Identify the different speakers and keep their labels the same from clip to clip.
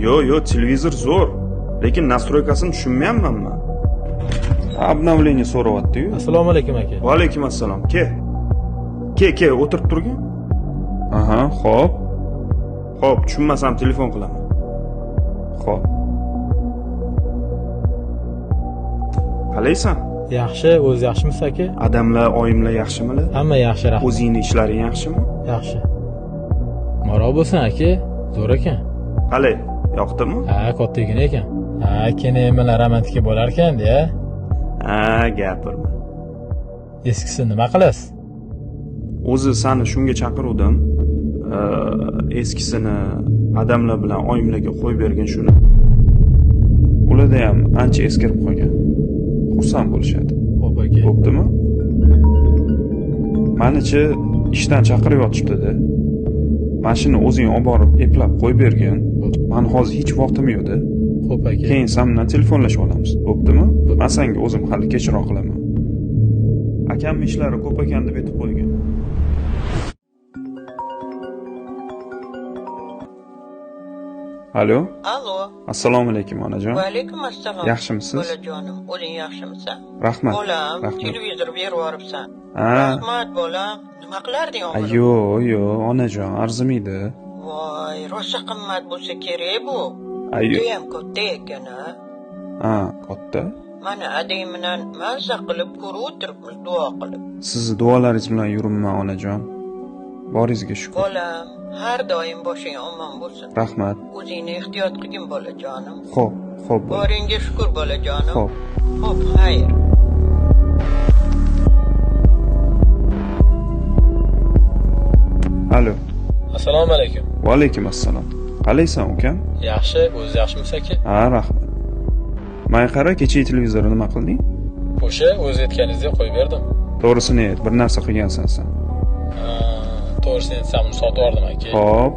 Speaker 1: Yo, televizor zo'r. Lekin nastroykasini tushunmayapmanmi? Обновление so'rayapti-yu.
Speaker 2: Assalomu alaykum aka.
Speaker 1: Va alaykum assalom. Ke, o'tirib turgin. Aha, xo'p. Xo'p, tushunmasam telefon qilaman. Xo'p. Qalaysan?
Speaker 2: Yaxshi, o'zi yaxshimisiz aka?
Speaker 1: Adamlar, oyimlar yaxshimilar?
Speaker 2: Hamma yaxshi, rahmat.
Speaker 1: O'zingning ishlaring yaxshimi?
Speaker 2: Yaxshi. Maro bo'lsin aka, zo'r ekan.
Speaker 1: Qalay, yoqdimi?
Speaker 2: Ha, kattagina ekan. Ha, keyin romantika bo'lar ekan-da.
Speaker 1: Ha, gapirma.
Speaker 2: Eskisi nima qilasiz?
Speaker 1: O'zi seni shunga chaqiruvdim. Eskisini adamlar bilan oyimlarga qo'yib bergan shuni. Ularda ham ancha eskirib qolgan. Xursand bo'lishadi.
Speaker 2: Xo'p aka.
Speaker 1: Bo'ptimi? Mani-chi ishdan chaqirib yotibdi-da. Mashina o'zing olib borib eplab qo'yib bergan. Meni hozir hech vaqtim yo'q-da.
Speaker 2: Xo'p aka.
Speaker 1: Keyin sen bilan telefonlashib olamiz. Bo'ptimi? Men senga o'zim hali kechroq qilaman. Akamning ishlari ko'p ekan deb aytib qo'ygan. Alo. Assalomu alaykum onajon.
Speaker 3: Va alaykum assalom.
Speaker 1: Yaxshimisiz?
Speaker 3: Bolajonim, o'zing yaxshimisan?
Speaker 1: Rahmat.
Speaker 3: Bolam,
Speaker 1: Rahmat.
Speaker 3: televizor berib yuboribsan.
Speaker 1: Ha.
Speaker 3: Rahmat bolam. Nima qilarding o'g'lim?
Speaker 1: Yo'q, onajon, arzimaydi.
Speaker 3: Voy, rosa qimmat bo'lsa kerak bu.
Speaker 1: Ayyo.
Speaker 3: Judayam katta ekan-a.
Speaker 1: Ha, katta.
Speaker 3: Mana adang bilan mazza qilib ko'rib o'tiribmiz, duo qilib.
Speaker 1: Sizni duolaringiz bilan yuribman onajon. Boringizga shukur.
Speaker 3: Bolam, har doim boshing omon bo'lsin.
Speaker 1: Rahmat.
Speaker 3: O'zingni ehtiyot qilgin bolajonim.
Speaker 1: Xo'p.
Speaker 3: Boringga shukur bolajonim.
Speaker 1: Xo'p.
Speaker 3: Xo'p, xayr.
Speaker 1: Alo.
Speaker 2: Assalomu alaykum.
Speaker 1: Va alaykum assalom. Qalaysan, ukam?
Speaker 2: Yaxshi, o'zi yaxshimisiz aka?
Speaker 1: Ha, rahmat. Mana qara, kecha televizorni nima qilding?
Speaker 2: O'sha o'zi aytganingizdek qo'yib berdim.
Speaker 1: To'g'risini ayt, bir narsa qilgansan sen.
Speaker 2: To'g'risini aytsam, uni sotib yubordim aka.
Speaker 1: Xo'p,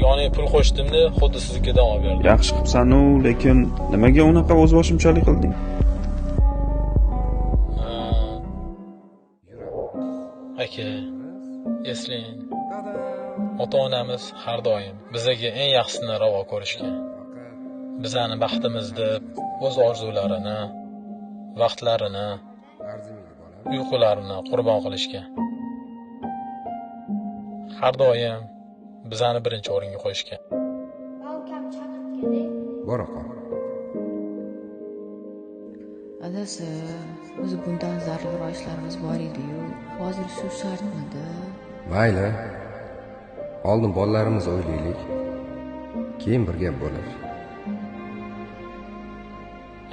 Speaker 2: Yoniga pul qo'shdimda, xuddi siznikidan olib berdim.
Speaker 1: yaxshi qilibsan-u, lekin nimaga unaqa o'zboshimchalik qilding?
Speaker 2: Aka, eslang. Ota-onamiz har doim bizga eng yaxshisini ravo ko'rishgan. Bizani baxtimiz deb o'z orzularini, vaqtlarini, uyqularini qurbon qilishgan. Har doim bizani birinchi o'ringa qo'yishgan.
Speaker 4: Ukam chaqirtganda
Speaker 5: Bora qol.
Speaker 6: Adasi, o'zi bundan zarurroq ishlarimiz bor edi-yu, hozir shu shartmidi?
Speaker 5: Mayli. Oldin bolalarimiz o'ylaylik. Keyin bir gap bo'lar.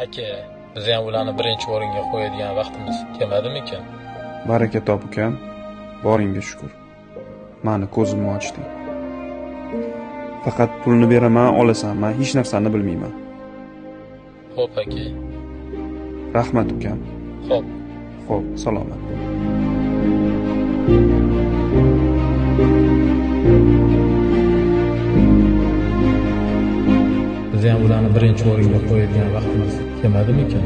Speaker 2: Aka, biz ham ularni birinchi o'ringa qo'yadigan vaqtimiz kelmadimikan?
Speaker 1: Baraka top, ukam. Boringga shukur. Mani ko'zimni ochding. Faqat pulni beraman, olasan. Men hech narsani bilmayman.
Speaker 2: Xo'p aka.
Speaker 1: Rahmat, ukam.
Speaker 2: Xo'p.
Speaker 1: Xo'p, salomat.
Speaker 2: Biz ham ularni birinchi o'ringa qo'yadigan vaqtimiz kelmadimikan?